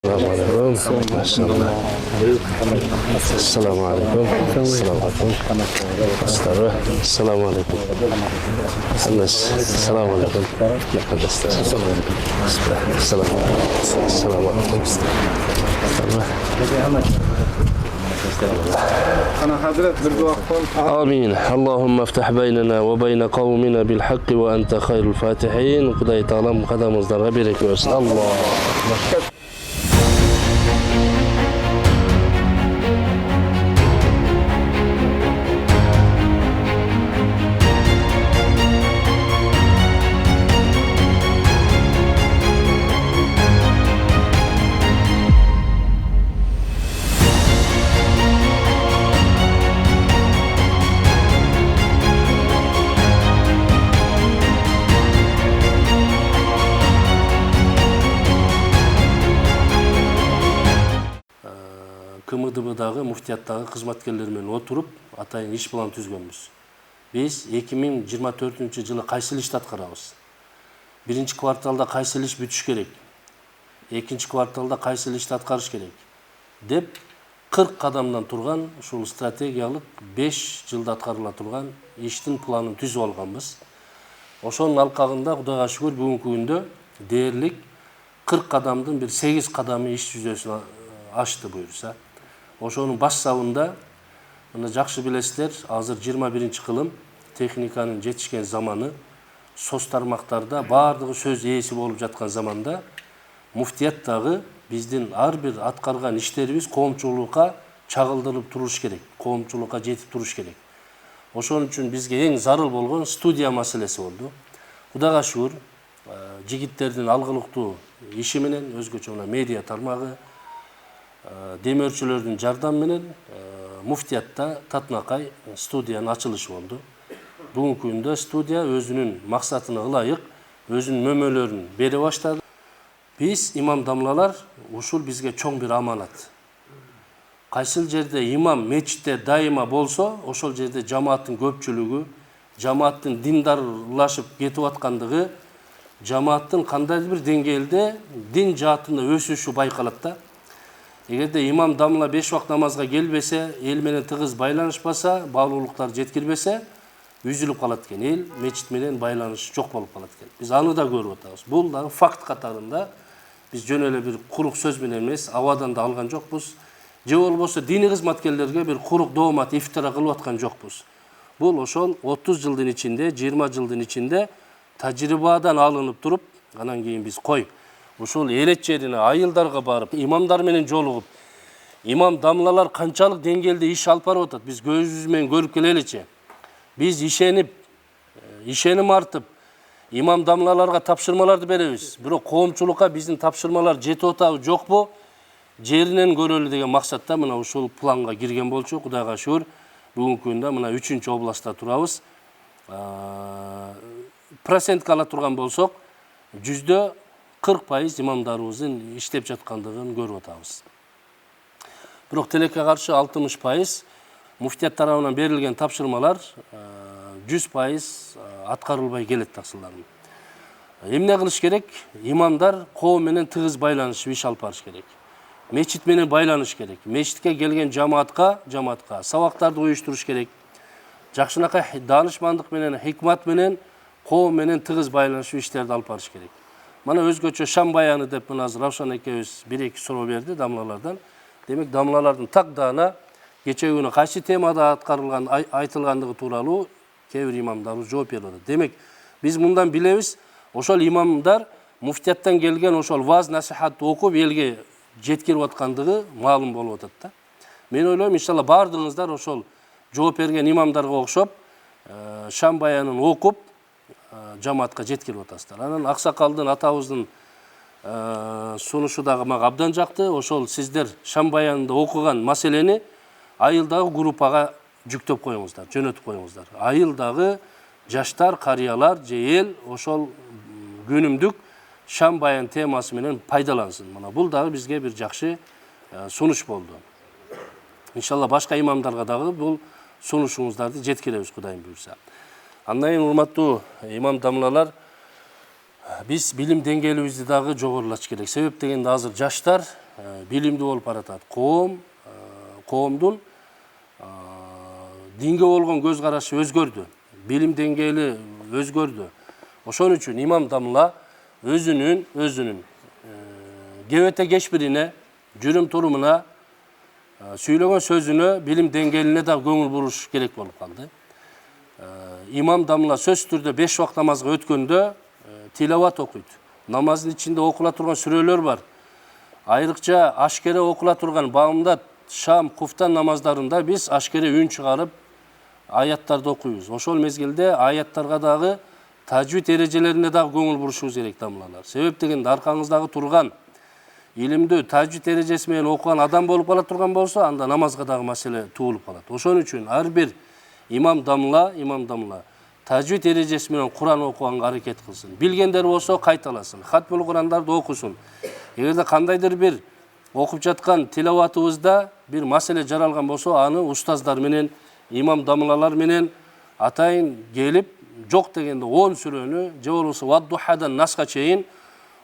السلام عليكم. السلام عليكم. السلام عليكم. السلام عليكم. السلام عليكم. السلام عليكم. آمين. اللهم افتح بيننا وبين قومنا بالحق وأنت خير الفاتحين. Құдай тағалам қадамымыздарға береке берсін. Allah. КМДБ-дағы муфтияттағы қызметкерлермен отырып, атайын иш план түзгөнбүз. Біз 2024 жылы кайсыл ишти аткарабыз? Биринчи кварталда кайсыл иш бүтүш керек? Экинчи кварталда кайсыл ишти аткарыш керек? Деп 40 кадамдан турган ушул стратегиялык 5 жылда аткарыла турган иштин планын түзүп алганбыз. Ошонун алкагында Кудайга шүгүр бүгүнкү күндө дээрлик 40 кадамдын бир 8 кадамы иш жүзөсүнө ашты буюрса. Ошонун баш сабында, мына жакшы билесиздер, азыр 21-кылым техниканын жетишкен заманы, соц тармактарда бардыгы сөз ээси болуп жаткан заманда, муфтияттагы биздин ар бир аткарган иштерибиз коомчулукка чагылдырылып туруш керек, коомчулукка жетип туруш керек. Ошон үчүн бизге эң зарыл болгон студия маселеси болду. Кудайга шүгүр, жигиттердин алгылыктуу иши менен, өзгөчө мына медиа тармагы, демөөрчүлөрдүн жардамы менен муфтиятта татынакай студиянын ачылышы болду. Бүгүнкү күндө студия өзүнүн максатына ылайык өзүнүн мөмөлөрүн бере баштады. Биз имам дамлалар ушул бизге чоң бир аманат. Кайсыл жерде имам мечитте дайыма болсо, ошол жерде жамааттын көпчүлүгү, жамааттын диндарлашып кетип аткандыгы, жамааттын кандайдыр бир деңгээлде дин жаатында өсүшү байкалат да. Эгерде имам дамла 5 вакыт намазга келбесе, эл менен тыгыз байланышпаса, баалуулуктар жеткирбесе, үзүлүп калат экен. Эл мечит менен байланыш жок болуп калат экен. Биз аны да көрүп атабыз. Бул дагы факт катарында биз жөн эле бир курук сөз менен эмес, абадан да алган жокпуз. Же болбосо диний кызматкерлерге бир курук доомат ифтира кылып аткан жокпуз. Бул ошол 30 жылдын ичинде, 20 жылдын ичинде тажрыйбадан алынып туруп, анан кийин биз ушул эрет жерине айылдарга барып, имамдар менен жолугуп, имам дамлалар канчалык деңгээлде иш алып барып атат, биз көзүбүз менен көрүп келеличи. Биз ишеним артып, имам дамлаларга тапшырмаларды беребиз. Бирок коомчулукка биздин тапшырмалар жетип атабы, жокпу? Жеринен көрөлү деген максатта мына ушул планга кирген болчу. Кудайга шүгүр, бүгүнкү күндө мына 3-областта турабыз. Процентке ала турган болсок, 40% имамдарыбыздын иштеп жаткандыгын көрүп атабыз. Бирок тилекке каршы 60% муфтият тарабынан берилген тапшырмалар 100% аткарылбай келет таксыларым. Эмне кылыш керек? Имамдар коом менен тыгыз байланышып иш алып барыш керек. Мечит менен байланыш керек. Мечитке келген жамаатка сабактарды уюштуруш керек. Жакшынакай даанышмандык менен, хикмат менен, коом менен тыгыз байланышып иштерди алып барыш керек. Мана өзгөчө шам баяны деп мына азыр Равшан экебиз 1-2 суроо берди дамлалардан. Демек дамлалардын тагдана кече күнү кайсы темада аткарылган, айтылгандыгы тууралуу кээ бир имамдар жооп берип атат. Демек биз мындан билебиз, ошол имамдар муфтияттан келген ошол ваз насихатты окуп элге жеткирип аткандыгы маалым болуп атат да. Мен ойлойм, иншалла бардыгыңыздар ошол жооп берген имамдарга окшоп шам баянын окуп жамаатка жеткирип атасыздар. Анан аксакалдын атабыздын сунушу дагы мага абдан жакты. Ошол сиздер шам баянында окуган маселени айылдагы группага жүктөп коюңуздар, жөнөтүп коюңуздар. Айылдагы жаштар, карыялар же эл ошол күнүмдүк шам баян темасы менен пайдалансын. Мына бул дагы бизге бир жакшы сунуш болду. Иншалла башка имамдарга дагы бул сунушуңуздарды жеткиребиз Кудайым буйрса. Андан кийин урматтуу имам дамлалар, биз билим деңгээлибизди дагы жогорулатыш керек. Себеп дегенде азыр жаштар билимдүү болуп баратат. Коомдун динге болгон көз карашы өзгөрдү. Билим деңгээли өзгөрдү. Ошон үчүн имам Дамла өзүнүн кебете кечпирине, жүрүм турумуна, сүйлөгөн сөзүнө, билим деңгээлине да көңүл буруш керек болуп калды. Имам Дамла сөз түрдө 5 вакыт намазга өткөндө тилават окуйт. Намаздын ичинде окула турган сүрөлөр бар. Айрыкча ашкере окула турган баамдат, шам, куфтан намаздарында биз ашкере үн чыгарып аяттарды окуйбуз. Ошол мезгилде аяттарга дагы тажвид эрежелерине дагы көңүл бурушубуз керек дамлалар. Себеп дегенде аркаңыздагы турган илимдүү тажвид эрежеси менен окуган адам болуп кала турган болсо, анда намазга дагы маселе туулуп калат. Ошон үчүн ар бир имам Дамла тажвид эрежеси менен Кур'ан окуганга аракет кылсын. Билгендер болсо кайталасын, хатмул Кур'андарды окусун. Эгерде кандайдыр бир окуп жаткан тилаватыбызда бир маселе жаралган болсо, аны устаздар менен, имам Дамлалар менен атайын келип, жок дегенде 10 сүрөнү, же болбосо Ваддухадан Насқа чейин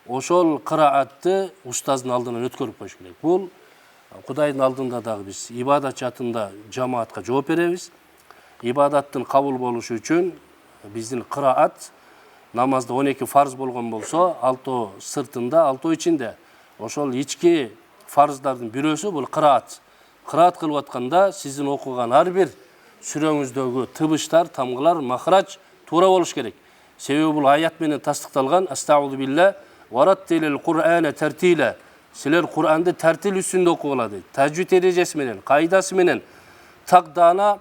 ошол кыраатты устаздын алдынан өткөрүп коюш керек. Бул Кудайдын алдында дагы биз ибадат жаатында жамаатка жооп беребиз. Ибадаттын кабыл болушу үчүн биздин кыраат намазда 12 фарз болгон болсо, 6 сыртында, 6 ичинде. Ошол ички фарздардын бирөөсү бул кыраат. Кыраат кылып атканда сиздин окуган ар бир сүрөңүздөгү тыбыштар, тамгылар, махрач туура болуш керек. Себеби бул аят менен тастыкталган. Астаузу билля вараттилил Кур'ана тартила. Силер Кур'анды тартил үстүндө окугула дейт. Тажвид эрежеси менен, кайдасы менен такдана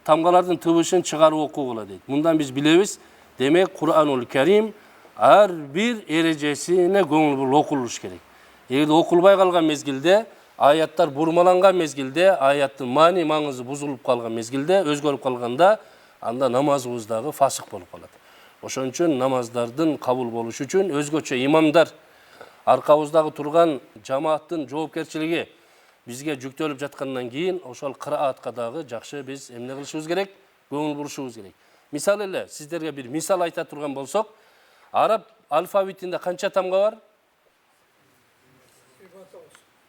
тамгалардын тыбышын чыгарып окугула дейт. Мындан биз билебиз, демек Кур'анул Карим ар бир эрежесине көңүл буруп окулуш керек. Эгерде окулбай калган мезгилде, аяттар бурмаланган мезгилде, аяттын маани маңызы бузулуп калган мезгилде, өзгөрүп калганда, анда намазыбыз дагы фасык болуп калат. Ошон үчүн намаздардын кабыл болушу үчүн өзгөчө имамдар, аркабыздагы турган жамааттын жоопкерчилиги бизге жүктөлүп жаткандан кийин ошол кыраатка дагы жакшы биз эмне кылышыбыз керек, көңүл бурушубуз керек. Мисалы эле сиздерге бир мисал айта турган болсок, араб алфавитинде канча тамга бар?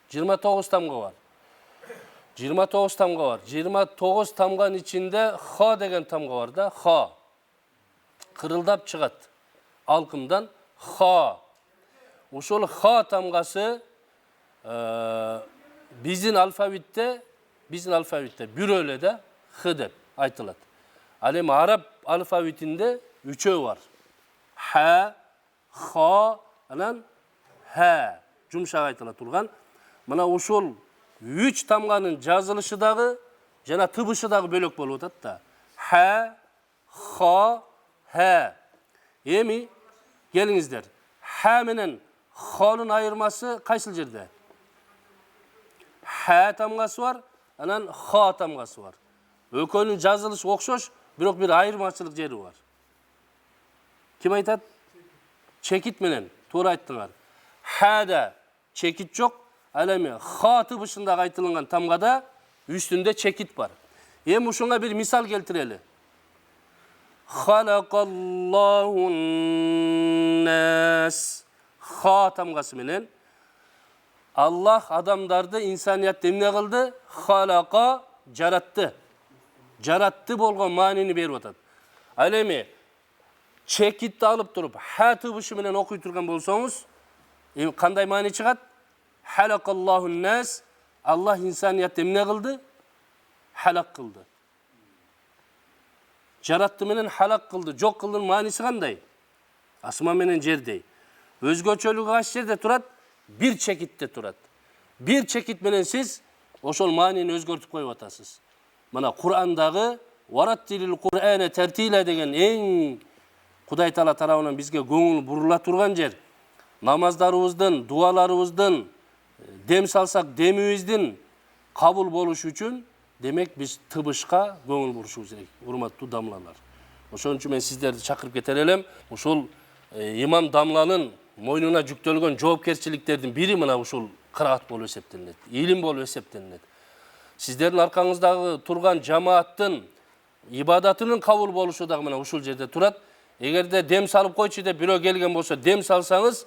29 тамга бар. 29 тамга бар. 29 тамганын ичинде ха деген тамга бар да, ха. Кырылдап чыгат. Алкымдан ха. Ошол ха тамгасы биздин алфавитте бирөө эле да х деп айтылат. Ал эми араб алфавитинде үчөө бар. Ха, ха, анан ха. Жумшак айтыла турган. Мына ушул 3 тамганын жазылышы дагы жана тыбышы дагы бөлөк болуп атат да. Ха, ха, ха. Эми келиңиздер. Ха менен ханын айырмасы кайсыл жерде? Ха тамгасы бар, анан ха тамгасы бар. Экөөнүн жазылышы окшош, бирок бир айырмачылык жери бар. Ким айтат? Чекит менен. Туура айттыңар. Хада чекит жок, ал эми ха тыбышында айтылган тамгада үстүндө чекит бар. Эми ушунга бир мисал келтирели. Халакаллаху нас. Ха тамгасы менен Аллах адамдарды, инсаниятты эмне кылды? Халака жаратты. Жаратты болгон маанини берип атат. Ал эми чекитти алып туруп ха тыбышы менен окуй турган болсоңуз, кандай маани чыгат? Халакаллаху нас. Аллах инсаниятты эмне кылды? Халак кылды. Жаратты менен халак кылды. Жок кылдын мааниси кандай? Асман менен жердей. Өзгөчөлүгү кайсы жерде турат? Bir çekitте турат. Bir çekit менен сиз ошол маанини өзгөртүп коюп атасыз. Мына Кур'андагы вараттилил Кур'ана тартила деген эң Кудай Таала тарабынан бизге көңүл бурула турган жер. Намаздарыбыздын, дуаларыбыздын, дем салсак демибиздин кабыл болушу үчүн демек биз тыбышка көңүл бурушубуз керек. Урматтуу дамлалар. Ошон үчүн мен сиздерди чакырып кетер элем. Ушул имам Дамланын мойнуна жүктөлгөн жоопкерчиликтердин бири мына ушул кыраат болуп эсептелинет, илим болуп эсептелинет. Сиздердин аркаңыздагы турган жамааттын ибадатынын кабыл болушу дагы мына ушул жерде турат. Эгерде дем салып койчу деп бирөө келген болсо, дем салсаңыз,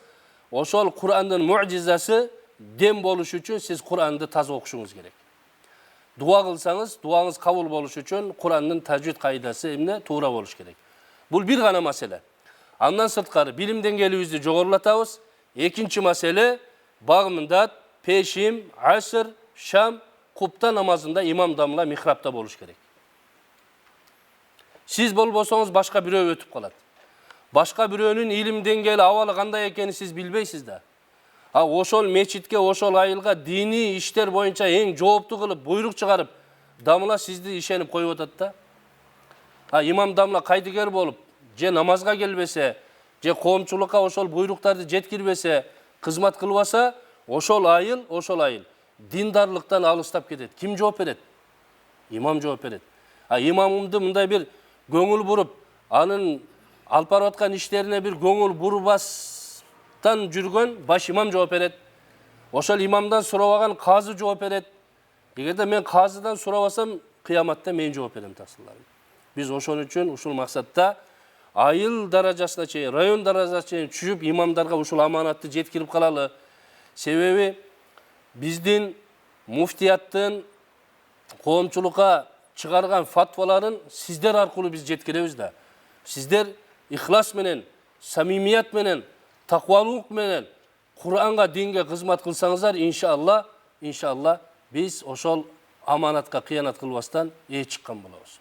ошол Кур'андын муъжизасы dem boluş üчүн siz Kur'an'ды таза окушуңуз керек. Дуа кылсаңыз, дуаңыз кабыл болуш үчүн Кур'андын тажвид кайдасы эмне туура болуш керек. Бул бир гана маселе. Андан сырткары билим деңгээлибизди жогорулатабыз. Экинчи маселе багымдат, пешим, аср, шам, купта намазында имам дамла михрапта болуш керек. Сиз болбосоңуз башка бирөө өтүп калат. Башка бирөөнүн илим деңгээли абалы кандай экенин сиз билбейсиз да. Ошол мечитке, ошол айылга дини иштер боюнча эң жооптуу кылып, буйрук чыгарып, дамла сизди ишенип коюп атат да. Имам дамла кайдыгер болуп, же намазга келбесе, же коомчулукка ошол буйруктарды жеткирбесе, кызмат кылбаса, ошол айыл диндарлыктан алыстап кетет. Ким жооп берет? Имам жооп берет. Имамымды мындай бир көңүл буруп, анын алып барып аткан иштерине бир көңүл бурбастан жүргөн баш имам жооп берет. Ошол имамдан сурабаган казы жооп берет. Эгерде мен казыдан сурабасам, кыяматта мен жооп берем тасырларым. Биз ошон үчүн ушул максатта айыл даражасына чейин, район даражасына чейин түшүп, имамдарга ушул аманатты жеткирип калалы. Себеби биздин муфтияттын коомчулукка чыгарган фатваларын сиздер аркылуу биз жеткиребиз да. Сиздер ихлас менен, самимият менен, таквалык менен Кур'анга, динге кызмат кылсаңыздар, иншалла биз ошол аманатка кыянат кылбастан чыккан болобуз.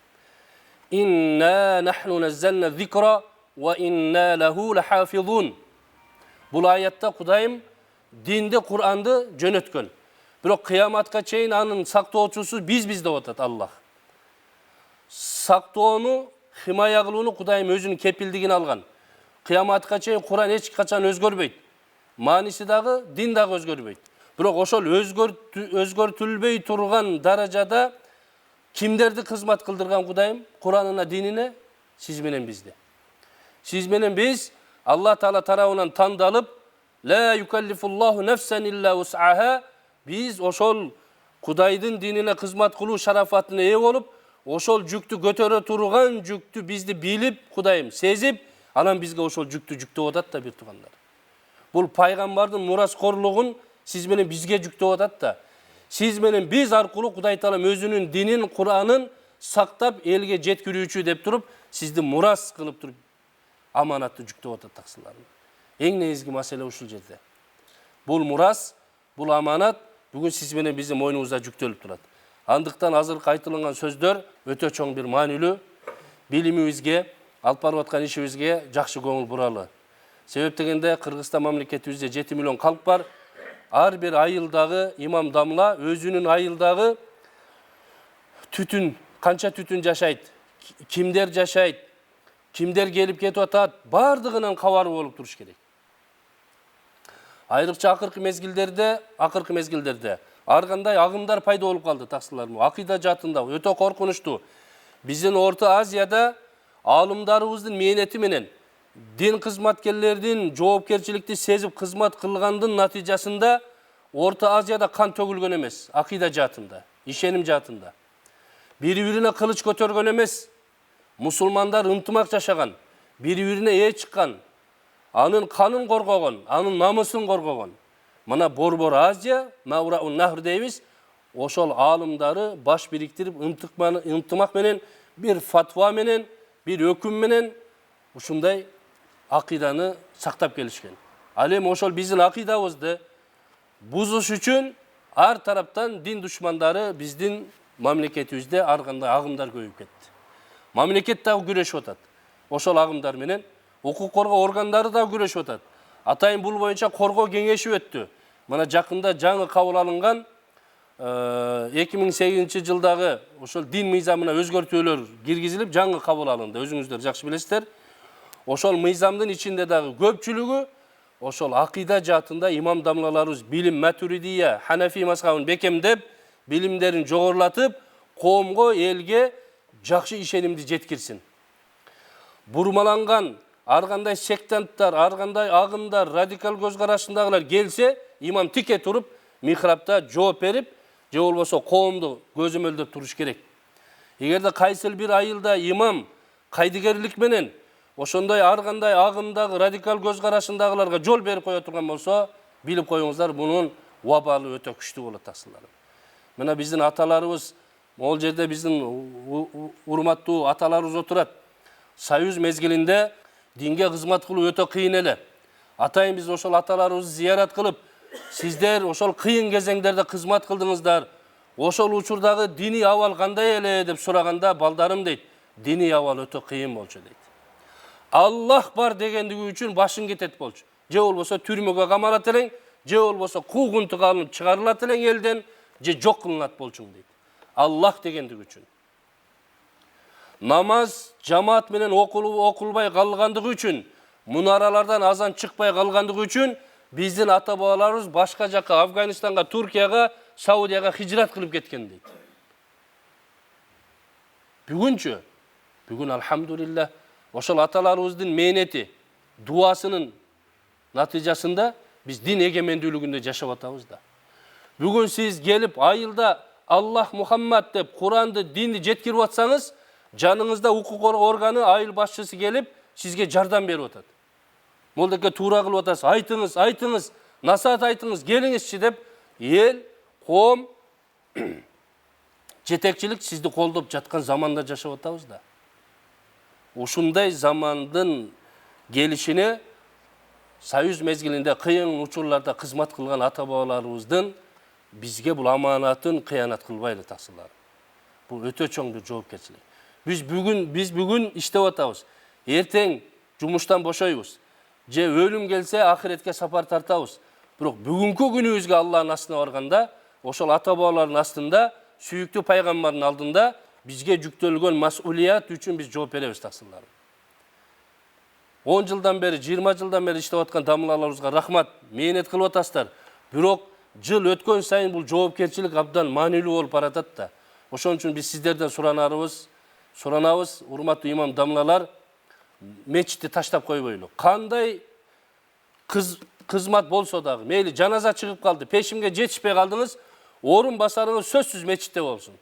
Инна нахну наззална зикра ва инна лаху лахафизун. Бул аятта Кудайым динди, Кур'анды жөнөткөн. Бирок кыяматка чейин анын сактоочусу биз деп атат Аллах. Сактоону, химая кылууну Кудайым өзүнүн кепилдигин алган. Кыяматка чейин Кур'ан эч качан өзгөрбөйт. Мааниси дагы, дин дагы өзгөрбөйт. Бирок ошол өзгөртүлбөй турган даражада кимдерди кызмат кылдырган Кудайым Кур'анына, динине? Сиз менен бизди. Сиз менен биз Алла Таала тарабынан тандалып, ла юкаллифуллаху нафсан илля ус'аха, биз ошол Кудайдын динине кызмат кылуу шарафатына ээ болуп, ошол жүктү көтөрө турган жүктү бизди билип, Кудайым сезип, анан бизге ошол жүктү жүктөп атат да, бир туугандар. Бул пайгамбардын мураскорлугун сиз менен бизге жүктөп атат да. Сиз менен биз аркылуу Кудай Таалам өзүнүн динин, Кур'анын сактап элге жеткирүүчү деп туруп, сизди мурас кылып туруп аманатты жүктөп атат таксыларым. Эң негизги маселе ушул жерде. Бул мурас, бул аманат бүгүн сиз менен биздин мойнубузда жүктөлүп турат. Андыктан азыркы айтылган сөздөр өтө чоң бир маанилүү. Билимибизге, алып барып аткан ишибизге жакшы көңүл буралы. Себеп дегенде Кыргызстан мамлекетибизде 7 миллион калк бар. Ар бир айылдагы имам дамла өзүнүн айылдагы түтүн, канча түтүн жашайт, кимдер жашайт, кимдер келип кетип атат, бардыгынан кабары болуп туруш керек. Айрыкча акыркы мезгилдерде ар кандай агымдар пайда болуп калды таксыларым. Акыйда жаатында өтө коркунучтуу. Биздин Орто Азияда алымдарыбыздын мээнети менен дин кызматкерлердин жоопкерчиликти сезип кызмат кылгандын натыйжасында Орто Азияда кан төгүлгөн эмес, акыйда жаатында, ишеним жаатында. Бири-бирине кылыч көтөргөн эмес, мусулмандар ынтымак жашаган, бири-бирине ээ чыккан, анын канын коргогон, анын намысын коргогон. Мына Борбор Азия, Мавраун Нахр дейбиз, ошол алымдары баш бириктирип, ынтымак менен, бир фатва менен, бир өкүм менен ушундай акыйданы сактап келишкен. Ал эми ошол биздин акыйдабызды бузуш үчүн ар тараптан дин душмандары биздин мамлекетибизде ар кандай агымдар көбөйүп кетти. Мамлекет дагы күрөшүп атат. Ошол агымдар менен укук коргоо органдары дагы күрөшүп атат. Атайын бул боюнча коргоо кеңеши өттү. Мына жакында жаңы кабыл алынган 2008 жылдагы ошол дин мыйзамына өзгөртүүлөр киргизилип, жаңы кабыл алынды. Өзүңүздөр жакшы билесиздер. Ошол мыйзамдын ичинде дагы көпчүлүгү ошол акыйда жаатында имам дамлаларыбыз билим Матуридия, Ханафи мазхабын бекемдеп, билимдерин жогорулатып, коомго, элге жакшы ишенимди жеткирсин. Бурмаланган ар кандай сектанттар, ар кандай агымдар, радикал көз карашындагылар келсе, имам тике туруп, михрапта жооп берип, же болбосо коомду көзөмөлдөп туруш керек. Эгерде кайсыл бир айылда имам кайдыгерлик менен ошондой ар кандай агымдагы радикал көз карашындагыларга жол берип кое турган болсо, билип коюңуздар, мунун вабалы өтө күчтүү болот аксыларым. Мына биздин аталарыбыз, могул жерде биздин урматтуу аталарыбыз отурат. Союз мезгилинде динге кызмат кылуу өтө кыйын эле. Атайын биз ошол аталарыбызды зыярат кылып, сиздер ошол кыйын кезеңдерде кызмат кылдыңыздар. Ошол учурдагы диний абал кандай эле деп сураганда, балдарым дейт, диний абал өтө кыйын болчу дейт. Аллах бар дегендиги үчүн башың кетет болчу. Же болбосо түрмөгө камалат элең, же болбосо куугунтуга алынып чыгарылат элең элден, же жок кылынат болчуң дейт. Аллах дегендиги үчүн. Намаз жамаат менен окулбай калгандыгы үчүн, мунаралардан азан чыкпай калгандыгы үчүн биздин ата-бабаларыбыз башка жакка, Афганистанга, Туркияга, Саудияга хижрат кылып кеткен дейт. Бүгүнчү, бүгүн алхамдулилlah, ошол аталарыбыздын мээнети, дуасынын натыйжасында биз дин эгемендүүлүгүндө жашап атабыз да. Бүгүн сиз келип айылда Аллах Мухаммад деп Куранды, динди жеткирип атсаңыз, жаныңызда укук органы, айыл башчысы келип сизге жардам берип атат. Молдеке туура кылып атасыз, айтыңыз, айтыңыз, насаат айтыңыз, келиңизчи деп эл, коом, жетекчилик сизди колдоп жаткан заманда жашап атабыз да. Ушундай замандын келишине Союз мезгилинде кыйын учурларда кызмат кылган ата-бабаларыбыздын бизге бул аманатын кыянат кылбайлы таксылар. Бул өтө чоң бир жоопкерчилик. Биз бүгүн иштеп атабыз. Эртең жумуштан бошойбуз. Же өлүм келсе ахиретке сапар тартабыз. Бирок бүгүнкү күнүбүзгө Аллахтын астына барганда, ошол ата-бабалардын астында, сүйүктүү пайгамбардын алдында бизге жүктөлгөн мас'улият үчүн биз жооп беребиз таксылар. 10 жылдан бери, 20 жылдан бери иштеп аткан дамылаларыбызга рахмат, мээнет кылып атасыздар. Бирок жыл өткөн сайын бул жоопкерчилик абдан маанилүү болуп баратат да. Ошон үчүн биз сиздерден суранабыз, урматтуу имам дамлалар, мечитти таштап койбойлу. Кандай кызмат болсо дагы, мейли жаназа чыгып калды, пешимге жетишпей калдыңыз, орун басарыңыз сөзсүз мечитте болсун.